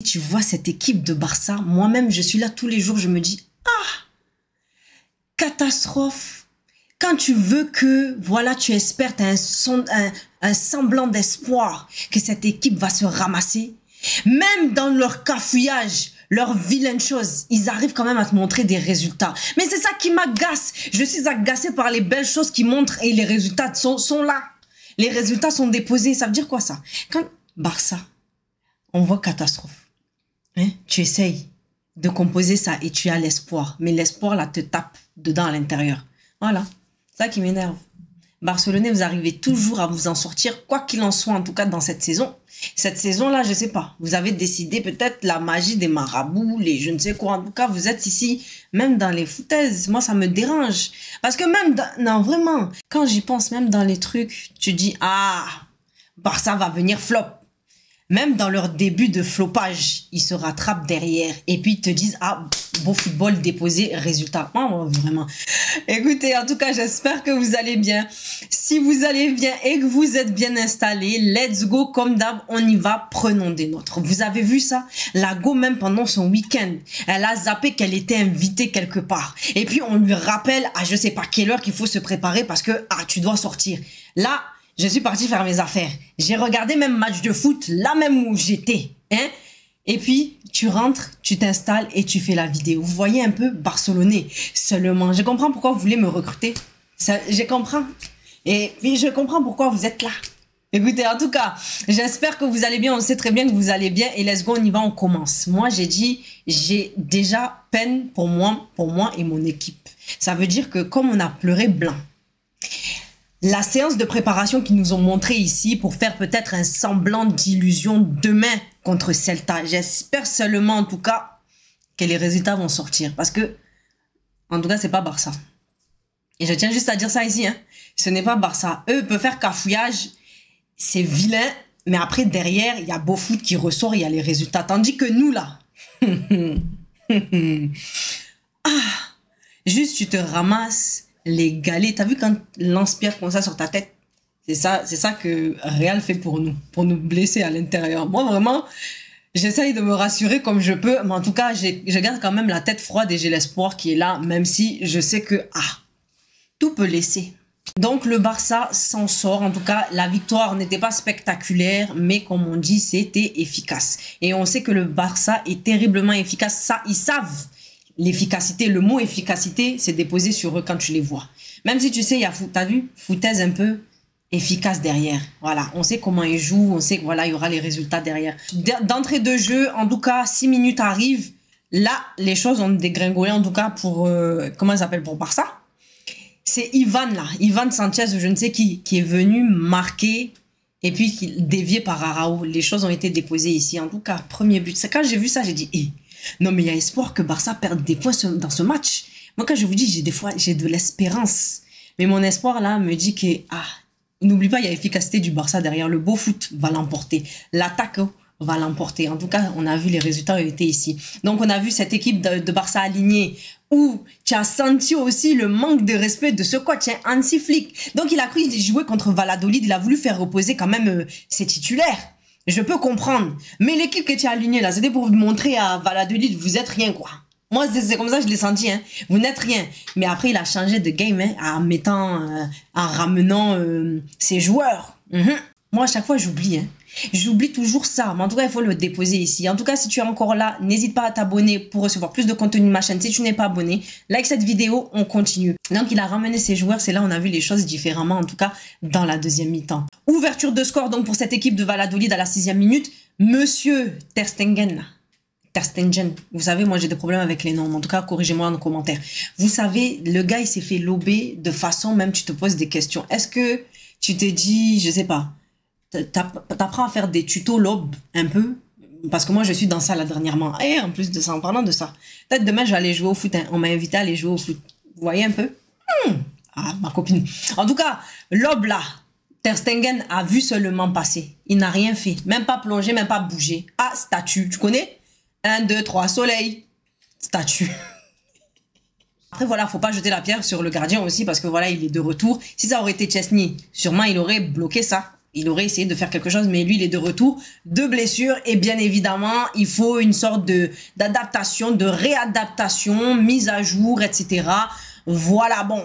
Tu vois cette équipe de Barça, moi-même, je suis là tous les jours, je me dis, ah, catastrophe. Quand tu veux que, voilà, tu espères, tu as un semblant d'espoir que cette équipe va se ramasser, même dans leur cafouillage, leur vilaine chose, ils arrivent quand même à te montrer des résultats. Mais c'est ça qui m'agace. Je suis agacée par les belles choses qu'ils montrent et les résultats sont là. Les résultats sont déposés. Ça veut dire quoi ça? Quand Barça, on voit catastrophe. Hein? Tu essayes de composer ça et tu as l'espoir. Mais l'espoir là te tape dedans à l'intérieur. Voilà. C'est ça qui m'énerve. Barcelonais, vous arrivez toujours à vous en sortir, quoi qu'il en soit, en tout cas dans cette saison. Cette saison-là, je sais pas. Vous avez décidé peut-être la magie des marabouts, les je ne sais quoi. En tout cas, vous êtes ici, même dans les foutaises. Moi, ça me dérange. Parce que même, non, vraiment, quand j'y pense, même dans les trucs, tu dis, ah, Barça va venir flop. Même dans leur début de flopage, ils se rattrapent derrière et puis ils te disent, ah, beau football déposé, résultat. Oh, vraiment. Écoutez, en tout cas, j'espère que vous allez bien. Si vous allez bien et que vous êtes bien installés, let's go, comme d'hab, on y va, prenons des nôtres. Vous avez vu ça? La Go, même pendant son week-end, elle a zappé qu'elle était invitée quelque part. Et puis, on lui rappelle à je sais pas quelle heure qu'il faut se préparer parce que, ah, tu dois sortir. Là, je suis partie faire mes affaires. J'ai regardé même match de foot, là même où j'étais. Hein? Et puis, tu rentres, tu t'installes et tu fais la vidéo. Vous voyez un peu Barcelonais seulement. Je comprends pourquoi vous voulez me recruter. Ça, je comprends. Et puis, je comprends pourquoi vous êtes là. Écoutez, en tout cas, j'espère que vous allez bien. On sait très bien que vous allez bien. Et let's go, on y va, on commence. Moi, j'ai dit, j'ai déjà peine pour moi et mon équipe. Ça veut dire que comme on a pleuré blanc, la séance de préparation qu'ils nous ont montré ici pour faire peut-être un semblant d'illusion demain contre Celta. J'espère seulement, en tout cas, que les résultats vont sortir. Parce que, en tout cas, c'est pas Barça. Et je tiens juste à dire ça ici. Hein. Ce n'est pas Barça. Eux peuvent faire cafouillage. C'est vilain. Mais après, derrière, il y a beau foot qui ressort. Il y a les résultats. Tandis que nous, là... ah, juste, tu te ramasses... les galets, t'as vu quand lance-pierre comme ça sur ta tête? C'est ça que Real fait pour nous blesser à l'intérieur. Moi, vraiment, j'essaye de me rassurer comme je peux, mais en tout cas, je garde quand même la tête froide et j'ai l'espoir qui est là, même si je sais que, tout peut laisser. Donc, le Barça s'en sort. En tout cas, la victoire n'était pas spectaculaire, mais comme on dit, c'était efficace. Et on sait que le Barça est terriblement efficace. Ça, ils savent. L'efficacité, le mot efficacité, c'est déposé sur eux quand tu les vois. Même si tu sais, il y a, t'as vu, foutaise un peu efficace derrière. Voilà, on sait comment ils jouent, on sait que voilà, il y aura les résultats derrière. D'entrée de jeu, en tout cas, 6 minutes arrivent. Là, les choses ont dégringolé, en tout cas, pour, comment ça s'appelle, pour Barça. C'est Ivan, là, Ivan Sanchez, je ne sais qui est venu marquer et puis qui dévié par Arao. Les choses ont été déposées ici. En tout cas, premier but. C'est quand j'ai vu ça, j'ai dit, non, mais il y a espoir que Barça perde des points dans ce match. Moi, quand je vous dis, j'ai de l'espérance. Mais mon espoir, là, me dit que, n'oublie pas, il y a efficacité du Barça derrière. Le beau foot va l'emporter. L'attaque va l'emporter. En tout cas, on a vu les résultats ont été ici. Donc, on a vu cette équipe de Barça alignée où tu as senti aussi le manque de respect de ce coach, Hansi Flick. Donc, il a cru jouer contre Valladolid. Il a voulu faire reposer quand même ses titulaires. Je peux comprendre. Mais l'équipe que tu as alignée là, c'était pour vous montrer à Valladolid, vous êtes rien quoi. Moi, c'est comme ça que je l'ai senti. Hein. Vous n'êtes rien. Mais après, il a changé de game en ramenant ses joueurs. Moi, à chaque fois, j'oublie. J'oublie toujours ça. Mais en tout cas, il faut le déposer ici. En tout cas, si tu es encore là, n'hésite pas à t'abonner pour recevoir plus de contenu de ma chaîne. Si tu n'es pas abonné, like cette vidéo, on continue. Donc, il a ramené ses joueurs. C'est là on a vu les choses différemment, en tout cas, dans la deuxième mi-temps. Ouverture de score donc pour cette équipe de Valladolid à la 6e minute. Monsieur Ter Stegen. Vous savez, moi, j'ai des problèmes avec les noms. En tout cas, corrigez-moi en commentaire. Vous savez, le gars, il s'est fait lober de façon, même tu te poses des questions. Est-ce que tu te dis, je sais pas, t'apprends à faire des tutos lob un peu? Parce que moi, je suis dans ça là dernièrement. Et en plus de ça, en parlant de ça, peut-être demain, je vais aller jouer au foot. On m'a invité à aller jouer au foot. Vous voyez un peu? Ah, ma copine. En tout cas, lob là, Ter Stegen a vu seulement passer. Il n'a rien fait. Même pas plongé, même pas bougé. Ah, statue. Tu connais? 1, 2, 3, soleil. Statue. Après, voilà, faut pas jeter la pierre sur le gardien aussi parce que voilà, il est de retour. Si ça aurait été Chesney, sûrement il aurait bloqué ça. il aurait essayé de faire quelque chose, mais lui, il est de retour de blessure. Et bien évidemment, il faut une sorte d'adaptation, de réadaptation, mise à jour, etc. Voilà, bon.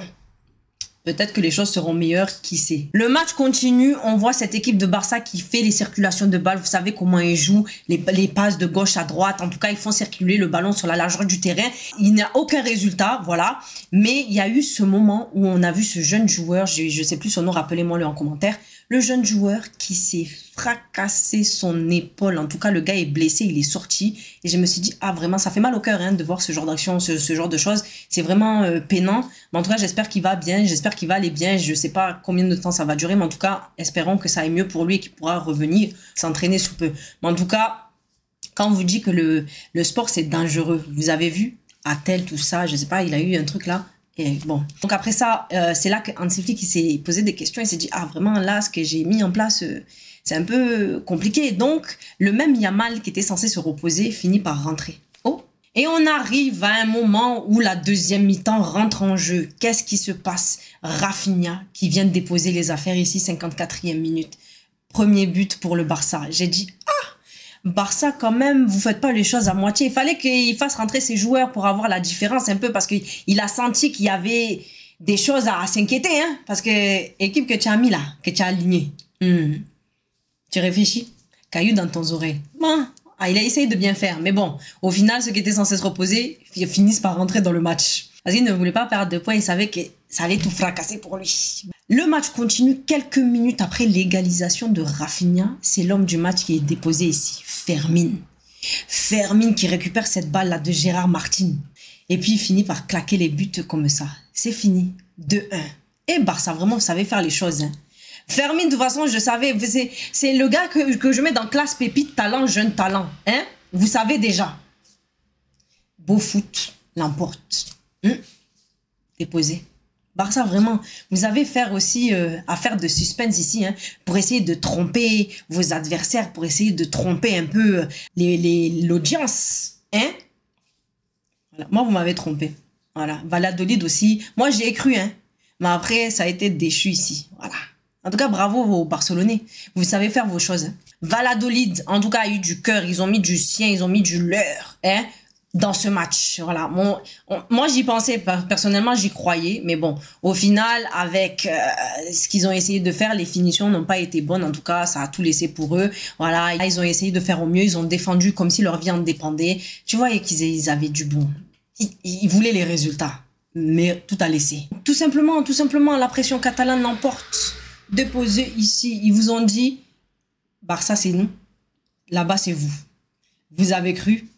Peut-être que les choses seront meilleures, qui sait. Le match continue, on voit cette équipe de Barça qui fait les circulations de balles. Vous savez comment ils jouent, les passes de gauche à droite. En tout cas, ils font circuler le ballon sur la largeur du terrain. Il n'y a aucun résultat, voilà. Mais il y a eu ce moment où on a vu ce jeune joueur, je sais plus son nom, rappelez-moi-le en commentaire. Le jeune joueur qui s'est fracassé son épaule. En tout cas, le gars est blessé, il est sorti. Et je me suis dit, ah vraiment, ça fait mal au cœur hein, de voir ce genre d'action, ce genre de choses. C'est vraiment peinant. Mais en tout cas, j'espère qu'il va bien, j'espère qu'il va aller bien. Je sais pas combien de temps ça va durer, mais en tout cas, espérons que ça aille mieux pour lui et qu'il pourra revenir s'entraîner sous peu. Mais en tout cas, quand on vous dit que le sport, c'est dangereux, vous avez vu, Attel, tout ça, je sais pas, il a eu un truc là. Et bon, donc après ça, c'est là qu'Hansi Flick s'est posé des questions. Il s'est dit, ah vraiment là, ce que j'ai mis en place, c'est un peu compliqué. Donc, le même Yamal qui était censé se reposer finit par rentrer. Oh, et on arrive à un moment où la deuxième mi-temps rentre en jeu. Qu'est-ce qui se passe? Rafinha qui vient de déposer les affaires ici, 54e minute. Premier but pour le Barça. J'ai dit, Barça, quand même, vous faites pas les choses à moitié. Il fallait qu'il fasse rentrer ses joueurs pour avoir la différence un peu parce qu'il a senti qu'il y avait des choses à s'inquiéter, hein. Parce que équipe que tu as mis là, que tu as alignée, tu réfléchis, caillou dans ton oreille. Bon, il a essayé de bien faire, mais bon, au final, ceux qui étaient censés se reposer finissent par rentrer dans le match. Parce qu'il ne voulait pas perdre de points, il savait que ça allait tout fracasser pour lui. Le match continue quelques minutes après l'égalisation de Rafinha. C'est l'homme du match qui est déposé ici, Fermin. Fermin qui récupère cette balle-là de Gérard Martin. Et puis il finit par claquer les buts comme ça. C'est fini. 2-1. Et Barça, vraiment, vous savez faire les choses. Hein. Fermin, de toute façon, je savais. C'est le gars que je mets dans classe pépite, talent, jeune talent. Hein? Vous savez déjà. Beau foot, l'emporte. Déposé. Barça, vraiment, vous avez faire aussi affaire de suspense ici, hein, pour essayer de tromper vos adversaires, pour essayer de tromper un peu l'audience. Hein? Voilà. Moi, vous m'avez trompé. Voilà. Valladolid aussi. Moi, j'y ai cru, hein. Mais après, ça a été déchu ici. Voilà. En tout cas, bravo aux Barcelonais. Vous savez faire vos choses. Hein. Valladolid, en tout cas, a eu du cœur. Ils ont mis du sien, ils ont mis du leur. Hein? Dans ce match, voilà. Moi, j'y pensais, personnellement, j'y croyais. Mais bon, au final, avec ce qu'ils ont essayé de faire, les finitions n'ont pas été bonnes. En tout cas, ça a tout laissé pour eux. Voilà, ils ont essayé de faire au mieux. Ils ont défendu comme si leur vie en dépendait. Tu vois, qu'ils avaient du bon. Ils voulaient les résultats. Mais tout a laissé. Tout simplement, la pression catalane l'emporte. Déposé ici, ils vous ont dit, Barça, c'est nous. Là-bas, c'est vous. Vous avez cru.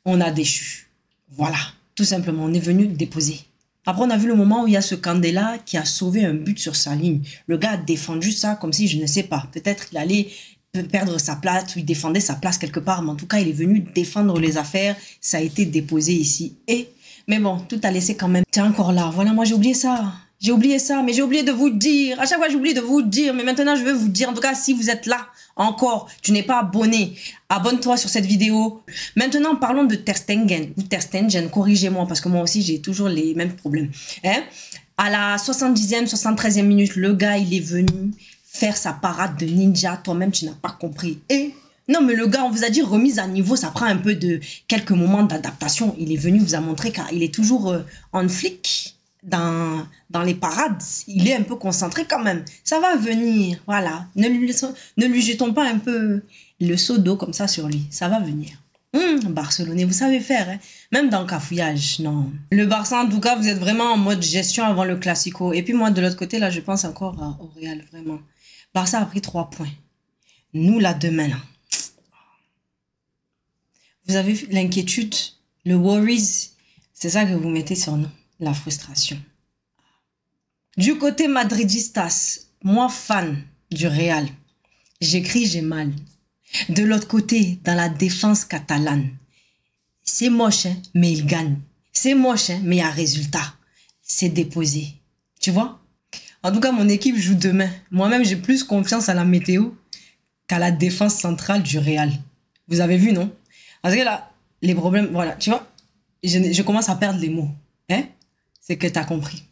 On a déchu. Voilà, tout simplement, on est venu déposer. Après, on a vu le moment où il y a ce Candela qui a sauvé un but sur sa ligne. Le gars a défendu ça comme si, je ne sais pas, peut-être qu'il allait perdre sa place ou il défendait sa place quelque part. Mais en tout cas, il est venu défendre les affaires. Ça a été déposé ici. Mais bon, tout a laissé quand même. T'es encore là. Voilà, moi j'ai oublié ça. J'ai oublié ça, mais j'ai oublié de vous dire. À chaque fois, j'oublie de vous dire. Mais maintenant, je veux vous dire. En tout cas, si vous êtes là, encore, tu n'es pas abonné, abonne-toi sur cette vidéo. Maintenant, parlons de Ter Stegen. Ou Ter Stegen, corrigez-moi, parce que moi aussi, j'ai toujours les mêmes problèmes. Hein? À la 70e, 73e minute, le gars, il est venu faire sa parade de ninja. Toi-même, tu n'as pas compris. Non, mais le gars, on vous a dit remise à niveau, ça prend un peu de quelques moments d'adaptation. Il est venu vous a montré qu'il est toujours en flic. Dans les parades, il est un peu concentré quand même. Ça va venir, voilà. Ne lui jetons pas un peu le seau d'eau comme ça sur lui. Ça va venir. Barcelonais, vous savez faire, hein. Même dans le cafouillage, non. Le Barça, en tout cas, vous êtes vraiment en mode gestion avant le Classico. Et puis moi, de l'autre côté, là, je pense encore au Real, vraiment. Barça a pris 3 points. Nous, là, demain, là. Vous avez vu l'inquiétude, le worries, c'est ça que vous mettez sur nous. La frustration. Du côté madridistas, moi fan du Real, j'écris j'ai mal. De l'autre côté, dans la défense catalane, c'est moche, hein, mais il gagne. C'est moche, hein, mais il y a résultat. C'est déposé. Tu vois? En tout cas, mon équipe joue demain. Moi-même, j'ai plus confiance à la météo qu'à la défense centrale du Real. Vous avez vu, non? Parce que là, les problèmes, voilà, tu vois, je commence à perdre les mots. Hein? C'est que tu as compris.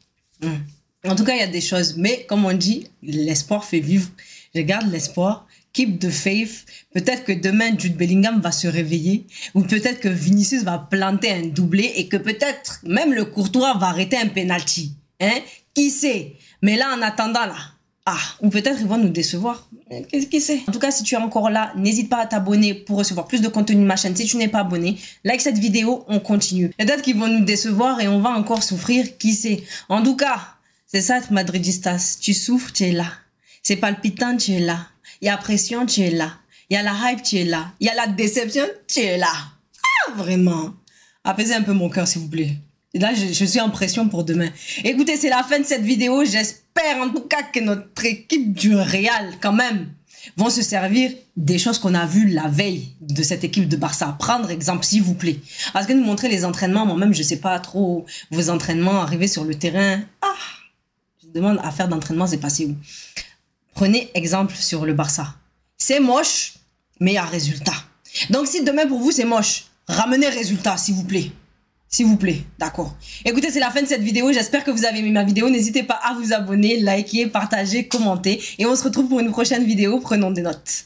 En tout cas, il y a des choses. Mais comme on dit, l'espoir fait vivre. je garde l'espoir. Keep the faith. Peut-être que demain, Jude Bellingham va se réveiller. Ou peut-être que Vinicius va planter un doublé. Et que peut-être même le Courtois va arrêter un penalty. Hein? Qui sait? Mais là, en attendant, là... Ah, ou peut-être ils vont nous décevoir. Qu'est-ce qui sait? En tout cas, si tu es encore là, n'hésite pas à t'abonner pour recevoir plus de contenu de ma chaîne. Si tu n'es pas abonné, like cette vidéo, on continue. Peut-être qu'ils vont nous décevoir et on va encore souffrir. Qui sait? En tout cas, c'est ça être madridistas. Tu souffres, tu es là. C'est palpitant, tu es là. Il y a pression, tu es là. Il y a la hype, tu es là. Il y a la déception, tu es là. Ah, vraiment. Apaisez un peu mon cœur, s'il vous plaît. Et là, je suis en pression pour demain. Écoutez, c'est la fin de cette vidéo. J'espère en tout cas que notre équipe du Real, quand même, vont se servir des choses qu'on a vues la veille de cette équipe de Barça. Prendre exemple, s'il vous plaît. Parce que nous montrer les entraînements, moi-même, je sais pas trop vos entraînements, arriver sur le terrain. Ah, je demande à faire d'entraînement, c'est passé où? Prenez exemple sur le Barça. C'est moche, mais il y a résultat. Donc, si demain pour vous, c'est moche, ramenez résultat, s'il vous plaît. S'il vous plaît, d'accord. Écoutez, c'est la fin de cette vidéo. J'espère que vous avez aimé ma vidéo. N'hésitez pas à vous abonner, liker, partager, commenter. Et on se retrouve pour une prochaine vidéo. Prenons des notes.